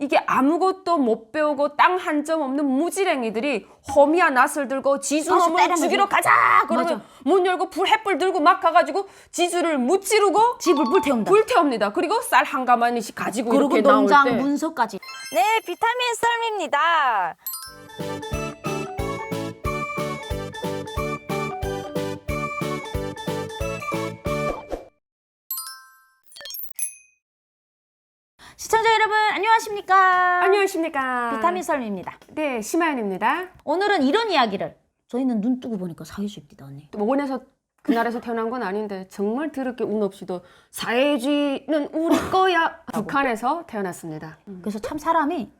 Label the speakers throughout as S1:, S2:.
S1: 이게 아무것도 못 배우고 땅 한 점 없는 무지랭이들이 호미야 낫을 들고 지주놈을 죽이러 가자 그러면 문 열고 햇불 들고 막 가가지고 지주를 무찌르고
S2: 집을
S1: 불태웁니다. 그리고 쌀 한 가마니씩 가지고 이렇게
S2: 그리고
S1: 나올
S2: 농장
S1: 때
S2: 문서까지.
S3: 네, 비타민 썰입니다.
S2: 시청자 여러분 안녕하십니까?
S1: 안녕하십니까.
S2: 비타민 썰입니다.
S1: 네, 심하연입니다.
S2: 오늘은 이런 이야기를 저희는 눈 뜨고 보니까 사회주의입니다 언니.
S1: 원에서 그날에서 태어난 건 아닌데 정말 더럽게 운 없이도 사회주의는 우리 거야 북한에서 태어났습니다.
S2: 그래서 참 사람이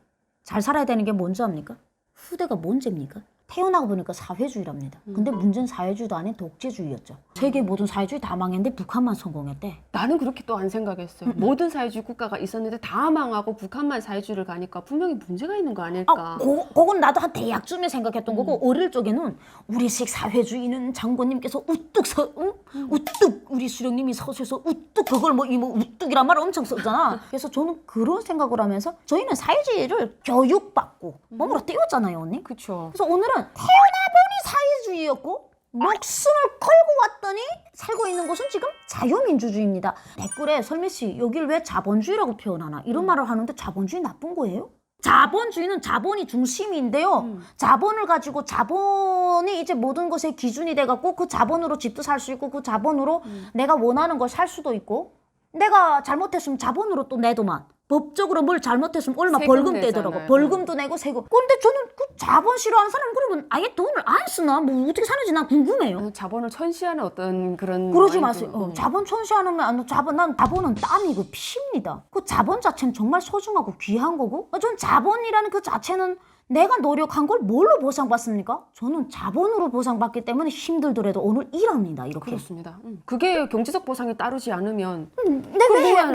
S2: 잘 살아야 되는 게 뭔지 압니까? 후대가 뭔지입니까? 태어나고 보니까 사회주의랍니다. 근데 문제는 사회주의도 아닌 독재주의였죠. 세계 모든 사회주의 다 망했는데 북한만 성공했대.
S1: 나는 그렇게 또 안 생각했어요. 모든 사회주의 국가가 있었는데 다 망하고 북한만 사회주의를 가니까 분명히 문제가 있는 거 아닐까.
S2: 그건 나도 한 대학쯤에 생각했던 거고 어릴 적에는 우리식 사회주의는 장군님께서 우뚝 우리 수령님이 서셔서 우뚝 그걸 뭐 우뚝이란 말을 엄청 썼잖아. 그래서 저는 그런 생각을 하면서 저희는 사회주의를 교육받고 몸으로 띄웠잖아요 언니.
S1: 그렇죠.
S2: 그래서 오늘은 태어나 보니 사회주의였고 목숨을 걸고 왔더니 살고 있는 곳은 지금 자유민주주의입니다. 댓글에 설미 씨 여길 왜 자본주의라고 표현하나 이런 말을 하는데 자본주의 나쁜 거예요? 자본주의는 자본이 중심인데요. 자본을 가지고 자본이 이제 모든 것의 기준이 돼갖고 그 자본으로 집도 살 수 있고 그 자본으로 내가 원하는 걸 살 수도 있고 내가 잘못했으면 자본으로 또 내도만 법적으로 뭘 잘못했으면 얼마 벌금 떼더라고. 벌금도 내고 세금. 근데 저는 그 자본 싫어하는 사람 그러면 아예 돈을 안 쓰나? 뭐 어떻게 사는지 난 궁금해요.
S1: 자본을 천시하는 어떤 그런
S2: 그러지 마세요. 자본 천시하는 난 자본은 땀이고 피입니다. 그 자본 자체는 정말 소중하고 귀한 거고. 전 자본이라는 그 자체는 내가 노력한 걸 뭘로 보상받습니까? 저는 자본으로 보상받기 때문에 힘들더라도 오늘 일합니다. 이렇게.
S1: 그렇습니다. 그게 경제적 보상이 따르지 않으면
S2: 왜 해야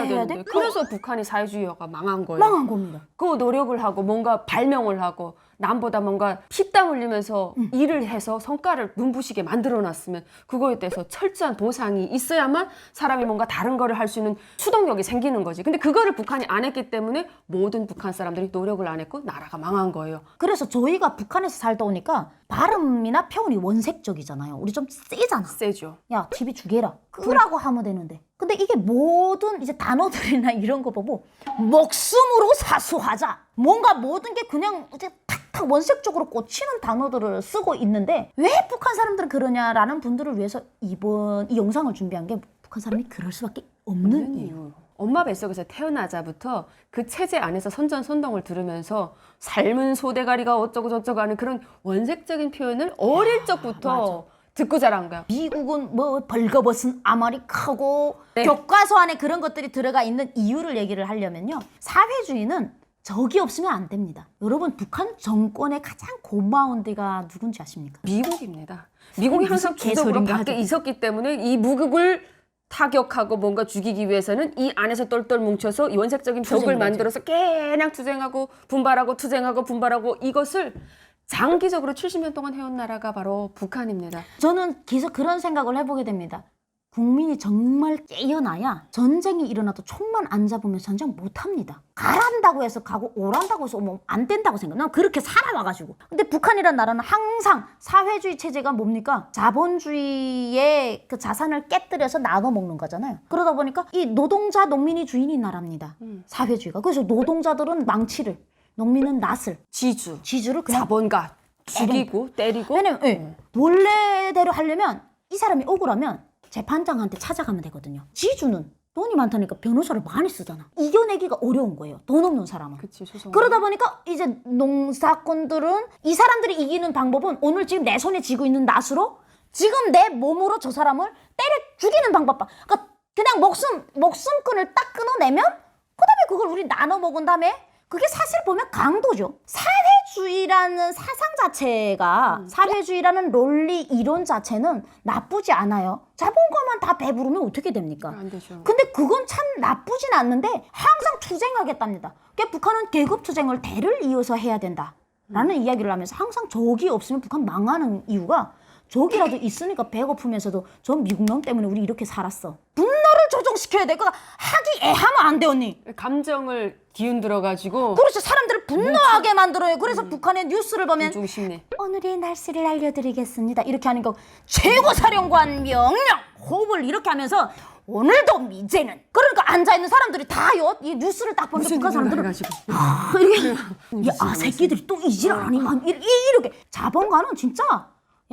S1: 되는데.
S2: 돼?
S1: 그래서 북한이 사회주의가 망한 거예요.
S2: 망한 겁니다.
S1: 그 노력을 하고 뭔가 발명을 하고 남보다 뭔가 피땀 흘리면서 일을 해서 성과를 눈부시게 만들어놨으면 그거에 대해서 철저한 보상이 있어야만 사람이 뭔가 다른 거를 할 수 있는 추동력이 생기는 거지. 근데 그거를 북한이 안 했기 때문에 모든 북한 사람들이 노력을 안 했고 나라가 망한 거예요.
S2: 그래서 저희가 북한에서 살다 오니까 발음이나 표현이 원색적이잖아요. 우리 좀 세잖아.
S1: 세죠.
S2: 야, TV 주게라. 끄라고 하면 되는데. 근데 이게 모든 이제 단어들이나 이런 거 보고 목숨으로 사수하자. 뭔가 모든 게 그냥 이제 탁탁 원색적으로 꽂히는 단어들을 쓰고 있는데 왜 북한 사람들은 그러냐라는 분들을 위해서 이번 이 영상을 준비한 게 북한 사람이 그럴 수밖에 없는 이유.
S1: 엄마 뱃속에서 태어나자부터 그 체제 안에서 선전선동을 들으면서 삶은 소대가리가 어쩌고 저쩌고 하는 그런 원색적인 표현을 어릴 적부터 듣고 자란 거야.
S2: 미국은 뭐 벌거벗은 아메리카고 교과서 안에 그런 것들이 들어가 있는 이유를 얘기를 하려면요. 사회주의는 적이 없으면 안 됩니다. 여러분 북한 정권의 가장 고마운 데가 누군지 아십니까?
S1: 미국입니다. 미국이 항상 주적으로 밖에 있었기 때문에 이 무국을 타격하고 뭔가 죽이기 위해서는 이 안에서 똘똘 뭉쳐서 이 원색적인 벽을 만들어서 그냥 투쟁하고 분발하고 투쟁하고 분발하고 이것을 장기적으로 70년 동안 해온 나라가 바로 북한입니다.
S2: 저는 계속 그런 생각을 해보게 됩니다. 국민이 정말 깨어나야 전쟁이 일어나도 총만 안 잡으면 전쟁 못합니다. 가란다고 해서 가고 오란다고 해서 뭐 안 된다고 생각. 난 그렇게 살아와가지고. 근데 북한이란 나라는 항상 사회주의 체제가 뭡니까? 자본주의의 그 자산을 깨뜨려서 나눠 먹는 거잖아요. 그러다 보니까 이 노동자 농민이 주인인 나라입니다. 사회주의가. 그래서 노동자들은 망치를, 농민은 낫을, 지주를 그냥
S1: 자본가 죽이고 때리고.
S2: 왜냐면 원래대로 하려면 이 사람이 억울하면 재판장한테 찾아가면 되거든요. 지주는 돈이 많다니까 변호사를 많이 쓰잖아. 이겨내기가 어려운 거예요. 돈 없는 사람은.
S1: 그치,
S2: 그러다 보니까 이제 농사꾼들은 이 사람들이 이기는 방법은 오늘 지금 내 손에 쥐고 있는 낫으로 지금 내 몸으로 저 사람을 때려 죽이는 방법밖. 그러니까 그냥 목숨끈을 딱 끊어내면 그다음에 그걸 우리 나눠 먹은 다음에 그게 사실 보면 강도죠. 사회주의라는 사상 자체가 사회주의라는 논리 이론 자체는 나쁘지 않아요. 자본가만 다 배부르면 어떻게 됩니까?
S1: 안 되죠.
S2: 근데 그건 참 나쁘진 않는데 항상 투쟁하겠답니다. 그러니까 북한은 계급 투쟁을 대를 이어서 해야 된다라는 이야기를 하면서 항상 적이 없으면 북한 망하는 이유가 적이라도 있으니까 배고프면서도 저 미국놈 때문에 우리 이렇게 살았어. 분노를 조정시켜야 돼. 그 하기애하면 안 돼, 언니.
S1: 감정을 기운들어가지고
S2: 그렇지, 사람들을 분노하게 만들어요. 그래서 북한의 뉴스를 보면
S1: 좀 쉽네.
S2: 오늘의 날씨를 알려드리겠습니다. 이렇게 하는 거 최고 사령관 명령 호흡을 이렇게 하면서 오늘도 미제는 그러니까 앉아있는 사람들이 다요 이 뉴스를 딱 보니까 북한 사람들은 이렇게 아 새끼들이 또 이지랄하니 이렇게 자본가는 진짜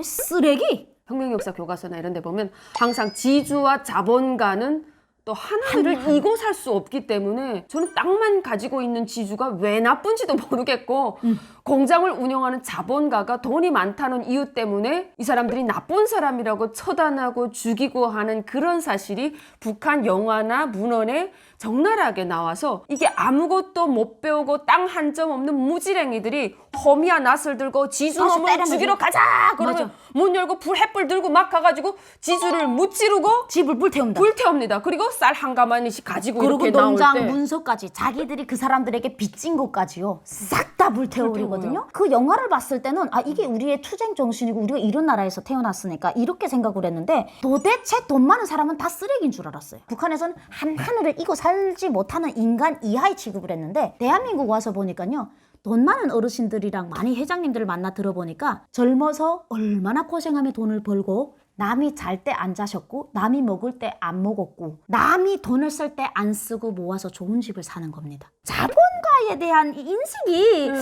S2: 쓰레기.
S1: 혁명 역사 교과서나 이런 데 보면 항상 지주와 자본가는 또 하나를 이고 살 수 없기 때문에 저는 땅만 가지고 있는 지주가 왜 나쁜지도 모르겠고 공장을 운영하는 자본가가 돈이 많다는 이유 때문에 이 사람들이 나쁜 사람이라고 처단하고 죽이고 하는 그런 사실이 북한 영화나 문헌에 적나라하게 나와서 이게 아무것도 못 배우고 땅 한 점 없는 무지랭이들이 허미와 낫을 들고 지주 놈을
S2: 때려내고.
S1: 죽이러 가자 그러면
S2: 맞아.
S1: 문 열고 햇불 들고 막 가가지고 지주를 무찌르고
S2: 집을 불태운다.
S1: 불태웁니다. 그리고 쌀 한 가마니씩 가지고
S2: 그리고
S1: 이렇게 나올
S2: 농장
S1: 때
S2: 문서까지 자기들이 그 사람들에게 빚진 것까지요 싹 다 불태워버리거든요.
S1: 불태워요.
S2: 그 영화를 봤을 때는 아 이게 우리의 투쟁 정신이고 우리가 이런 나라에서 태어났으니까 이렇게 생각을 했는데 도대체 돈 많은 사람은 다 쓰레기인 줄 알았어요. 북한에서는 하늘을 이고 살지 못하는 인간 이하의 취급을 했는데 대한민국 와서 보니까요. 돈 많은 어르신들이랑 많이 회장님들을 만나 들어보니까 젊어서 얼마나 고생하며 돈을 벌고 남이 잘 때 안 자셨고 남이 먹을 때 안 먹었고 남이 돈을 쓸 때 안 쓰고 모아서 좋은 집을 사는 겁니다. 자본가에 대한 이 인식이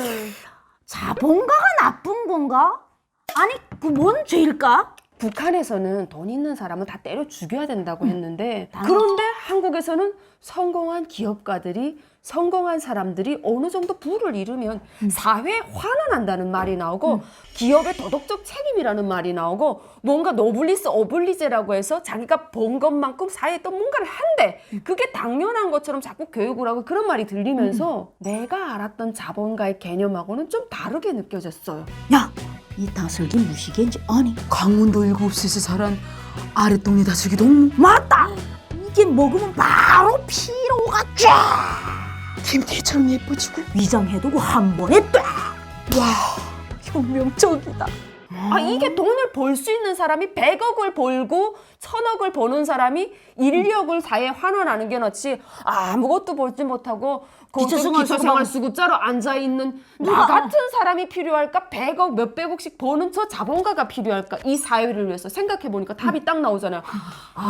S2: 자본가가 나쁜 건가? 아니 그 뭔 죄일까?
S1: 북한에서는 돈 있는 사람은 다 때려 죽여야 된다고 했는데 그런데 한국에서는 성공한 기업가들이 성공한 사람들이 어느 정도 부를 이루면 사회에 환원한다는 말이 나오고 기업의 도덕적 책임이라는 말이 나오고 뭔가 노블리스 오블리제라고 해서 자기가 번 것만큼 사회에 또 뭔가를 한대. 그게 당연한 것처럼 자꾸 교육을 하고 그런 말이 들리면서 내가 알았던 자본가의 개념하고는 좀 다르게 느껴졌어요.
S2: 야, 이 다슬기 무시개인지 아니
S4: 강원도 7시에서 자란 아랫동네 다슬기 너무
S2: 맞다. 이게 먹으면 바로 피로가 쫙
S4: 김태희처럼 예뻐지고
S2: 위장해두고 한 번에 딱.
S4: 와 혁명적이다.
S1: 아 이게 돈을 벌 수 있는 사람이 100억을 벌고 1000억을 버는 사람이 인력을 사회에 환원하는 게 낫지 아무것도 벌지 못하고 기초생활 수급자로 앉아있는 나 같은 사람이 필요할까? 100억 몇백억씩 버는 저 자본가가 필요할까? 이 사회를 위해서 생각해보니까 답이 딱 나오잖아요.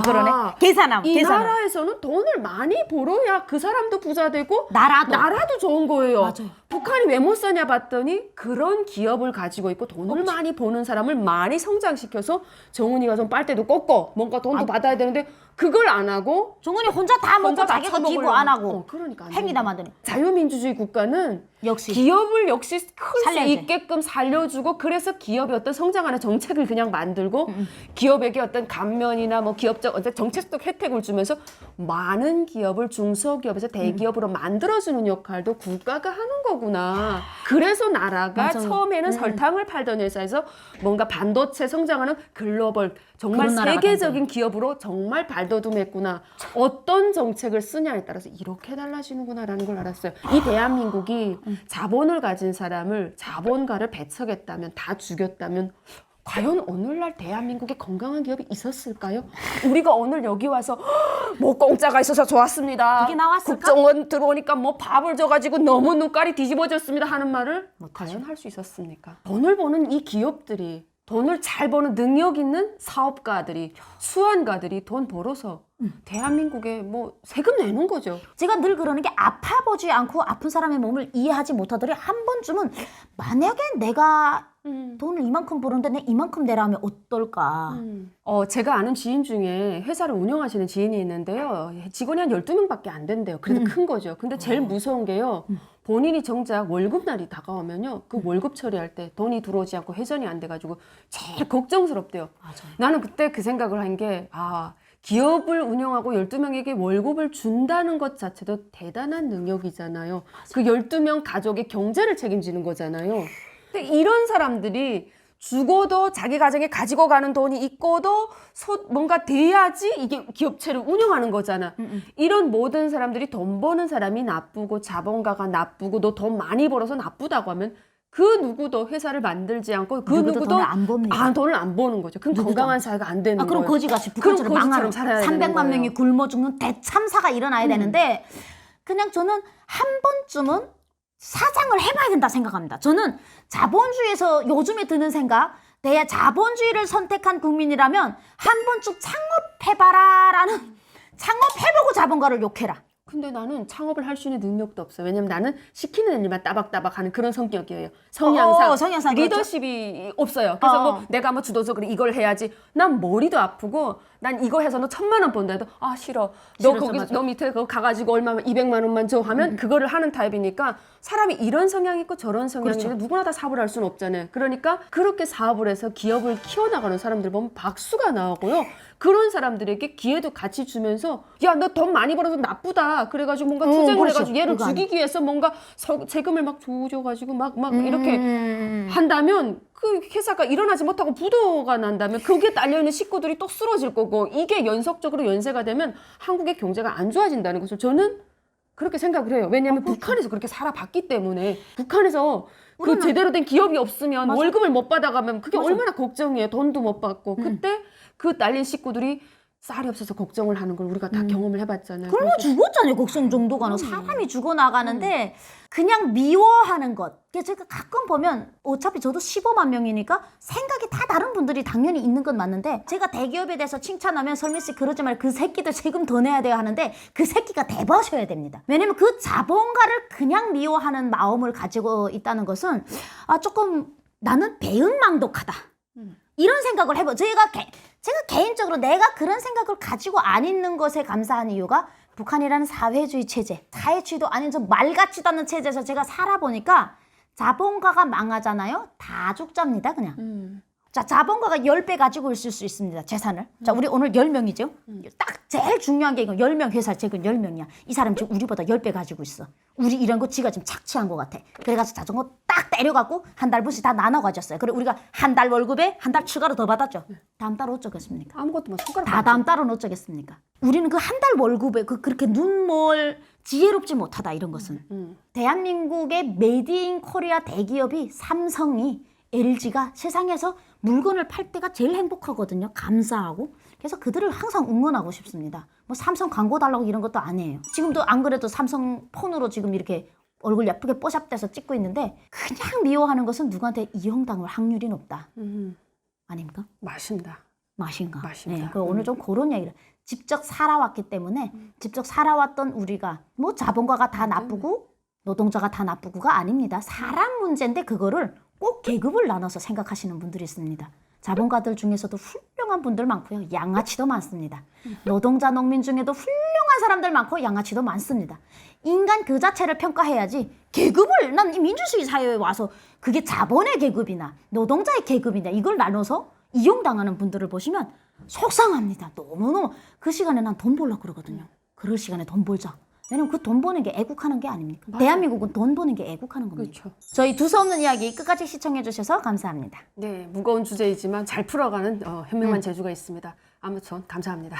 S2: 그러네. 계산함.
S1: 이 나라에서는 돈을 많이 벌어야 그 사람도 부자 되고 나라도 좋은 거예요.
S2: 맞아요.
S1: 북한이 왜 못 사냐 봤더니 그런 기업을 가지고 있고 돈을 많이 버는 사람을 많이 성장시켜서 정은이가 좀 빨대도 꽂고 뭔가 돈도 받아야 되는데 그걸 안 하고
S2: 정은이 혼자 다 먹고
S1: 혼자 다
S2: 자기가
S1: 처먹으려고.
S2: 기부 안 하고
S1: 그러니까 안
S2: 행위다
S1: 된다.
S2: 만드네.
S1: 자유민주주의 국가는
S2: 역시
S1: 기업을 역시 클 수
S2: 살려야지.
S1: 있게끔 살려주고 그래서 기업이 어떤 성장하는 정책을 그냥 만들고 기업에게 어떤 감면이나 뭐 기업적 어떤 정책적 혜택을 주면서 많은 기업을 중소기업에서 대기업으로 만들어주는 역할도 국가가 하는 거구나. 그래서 나라가
S2: 맞아요.
S1: 처음에는 설탕을 팔던 회사에서 뭔가 반도체 성장하는 글로벌 정말
S2: 그런 나라가
S1: 세계적인 기업으로 정말 발돋움했구나. 어떤 정책을 쓰냐에 따라서 이렇게 달라지는구나라는 걸 알았어요. 이 대한민국이 자본을 가진 사람을 자본가를 배척했다면 다 죽였다면 과연 오늘날 대한민국에 건강한 기업이 있었을까요? 우리가 오늘 여기 와서 뭐 공짜가 있어서 좋았습니다.
S2: 그게 나왔을까?
S1: 국정원 들어오니까 뭐 밥을 줘가지고 너무 눈깔이 뒤집어졌습니다 하는 말을 과연 할 수 있었습니까? 돈을 버는 이 기업들이 돈을 잘 버는 능력 있는 사업가들이 수완가들이 돈 벌어서 대한민국에 뭐 세금 내는 거죠.
S2: 제가 늘 그러는 게 아파보지 않고 아픈 사람의 몸을 이해하지 못하더니 한 번쯤은 만약에 내가 돈을 이만큼 버는데 내 이만큼 내라면 어떨까?
S1: 제가 아는 지인 중에 회사를 운영하시는 지인이 있는데요. 직원이 한 12명밖에 안 된대요. 그래도 큰 거죠. 근데 제일 무서운 게요. 본인이 정작 월급날이 다가오면요. 그 월급 처리할 때 돈이 들어오지 않고 회전이 안 돼가지고 제일 걱정스럽대요.
S2: 맞아요.
S1: 나는 그때 그 생각을 한 게 기업을 운영하고 12명에게 월급을 준다는 것 자체도 대단한 능력이잖아요. 그 12명 가족의 경제를 책임지는 거잖아요. 근데 이런 사람들이 죽어도 자기 가정에 가지고 가는 돈이 있고도 뭔가 돼야지 이게 기업체를 운영하는 거잖아. 이런 모든 사람들이 돈 버는 사람이 나쁘고 자본가가 나쁘고 너 돈 많이 벌어서 나쁘다고 하면 그 누구도 회사를 만들지 않고 그
S2: 누구도
S1: 누구도
S2: 돈을 안 법니다.
S1: 돈을 안 버는 거죠. 그럼
S2: 누구도
S1: 건강한 사회가 안 되는
S2: 그럼
S1: 거예요.
S2: 거지같이
S1: 그럼
S2: 북한처럼
S1: 거지처럼
S2: 망하는
S1: 살아야 되는
S2: 300만
S1: 거예요.
S2: 명이 굶어 죽는 대참사가 일어나야 되는데 그냥 저는 한 번쯤은 사장을 해봐야 된다 생각합니다. 저는 자본주의에서 요즘에 드는 생각, 내 자본주의를 선택한 국민이라면 한 번쯤 창업해봐라라는 창업해보고 자본가를 욕해라.
S1: 근데 나는 창업을 할 수 있는 능력도 없어요. 왜냐면 나는 시키는 일만 따박따박 하는 그런 성격이에요. 성향상.
S2: 성향상 그렇죠.
S1: 리더십이 없어요. 그래서
S2: 어.
S1: 뭐 내가 뭐 주도적으로 이걸 해야지. 난 머리도 아프고 난 이거 해서 너 1,000,000원 번다 해도 아 싫어. 너
S2: 싫어서
S1: 거기
S2: 맞아.
S1: 너 밑에 그거 가가지고 얼마면 200만 원만 줘 하면 그거를 하는 타입이니까 사람이 이런 성향이 있고 저런 성향이
S2: 그렇죠.
S1: 있는데 누구나 다 사업을 할 수는 없잖아요. 그러니까 그렇게 사업을 해서 기업을 키워나가는 사람들 보면 박수가 나오고요. 그런 사람들에게 기회도 같이 주면서 야 너 돈 많이 벌어서 나쁘다 그래가지고 뭔가 투쟁을
S2: 그렇죠.
S1: 해가지고 얘를
S2: 그거 아니에요.
S1: 죽이기 위해서 뭔가 세금을 막 조져가지고 막 이렇게 한다면 그 회사가 일어나지 못하고 부도가 난다면 거기에 딸려있는 식구들이 또 쓰러질 거고 이게 연속적으로 연쇄가 되면 한국의 경제가 안 좋아진다는 것을 저는 그렇게 생각을 해요. 왜냐하면 북한에서 그렇게 살아봤기 때문에 북한에서 그 제대로 된 기업이 없으면
S2: 맞아.
S1: 월급을 못 받아가면 그게
S2: 맞아.
S1: 얼마나 걱정이에요. 돈도 못 받고 그때 그 딸린 식구들이 쌀이 없어서 걱정을 하는 걸 우리가 다 경험을 해봤잖아요.
S2: 굶어
S1: 그래서
S2: 죽었잖아요. 곡성 정도가는 사람이 죽어나가는데 그냥 미워하는 것. 그래서 제가 가끔 보면 어차피 저도 15만 명이니까 생각이 다 다른 분들이 당연히 있는 건 맞는데 제가 대기업에 대해서 칭찬하면 설미 씨 그러지 말고 그 새끼들 세금 더 내야 돼요 하는데 그 새끼가 대버셔야 됩니다. 왜냐면 그 자본가를 그냥 미워하는 마음을 가지고 있다는 것은 조금 나는 배은망덕하다. 이런 생각을 해봐. 제가 개인적으로 내가 그런 생각을 가지고 안 있는 것에 감사한 이유가 북한이라는 사회주의 체제, 사회주의도 아닌 좀 말 같지도 않은 체제에서 제가 살아보니까 자본가가 망하잖아요. 다 죽잡니다, 그냥. 자, 자본가가 10배 가지고 있을 수 있습니다, 재산을. 자, 우리 오늘 10명이죠? 딱 제일 중요한 게 이거 10명 회사 지금 10명이야. 이 사람 지금 우리보다 10배 가지고 있어. 우리 이런 거 지가 지금 착취한 것 같아. 그래가지고 자전거 딱 때려갖고 한 달 분씩 다 나눠 가졌어요. 그리고 우리가 한 달 월급에 한 달 추가로 더 받았죠. 다음 달 어쩌겠습니까?
S1: 아무것도 뭐 손가락
S2: 다 다음 달은 어쩌겠습니까? 우리는 그 한 달 월급에 그렇게 눈멀 지혜롭지 못하다 이런 것은. 대한민국의 메이드 인 코리아 대기업이 삼성이 LG가 세상에서 물건을 팔 때가 제일 행복하거든요. 감사하고. 그래서 그들을 항상 응원하고 싶습니다. 뭐 삼성 광고 달라고 이런 것도 아니에요. 지금도 안 그래도 삼성 폰으로 지금 이렇게 얼굴 예쁘게 뽀샵돼서 찍고 있는데 그냥 미워하는 것은 누구한테 이용당할 확률이 높다. 아닙니까?
S1: 마신다.
S2: 맛인가?
S1: 맛입니다.
S2: 네, 오늘 좀 그런 얘기를 직접 살아왔기 때문에 직접 살아왔던 우리가 뭐 자본가가 다 나쁘고 노동자가 다 나쁘고가 아닙니다. 사람 문제인데 그거를 꼭 계급을 나눠서 생각하시는 분들이 있습니다. 자본가들 중에서도 훌륭한 분들 많고요. 양아치도 많습니다. 노동자, 농민 중에도 훌륭한 사람들 많고 양아치도 많습니다. 인간 그 자체를 평가해야지 계급을 난 이 민주주의 사회에 와서 그게 자본의 계급이나 노동자의 계급이나 이걸 나눠서 이용당하는 분들을 보시면 속상합니다. 너무너무 그 시간에 난 돈 벌려고 그러거든요. 그럴 시간에 돈 벌자. 왜냐면 그 돈 버는 게 애국하는 게 아닙니까?
S1: 맞아요.
S2: 대한민국은 돈 버는 게 애국하는 겁니다.
S1: 그렇죠.
S2: 저희 두서없는 이야기 끝까지 시청해 주셔서 감사합니다.
S1: 네, 무거운 주제이지만 잘 풀어가는 현명한 재주가 있습니다. 아무튼 감사합니다.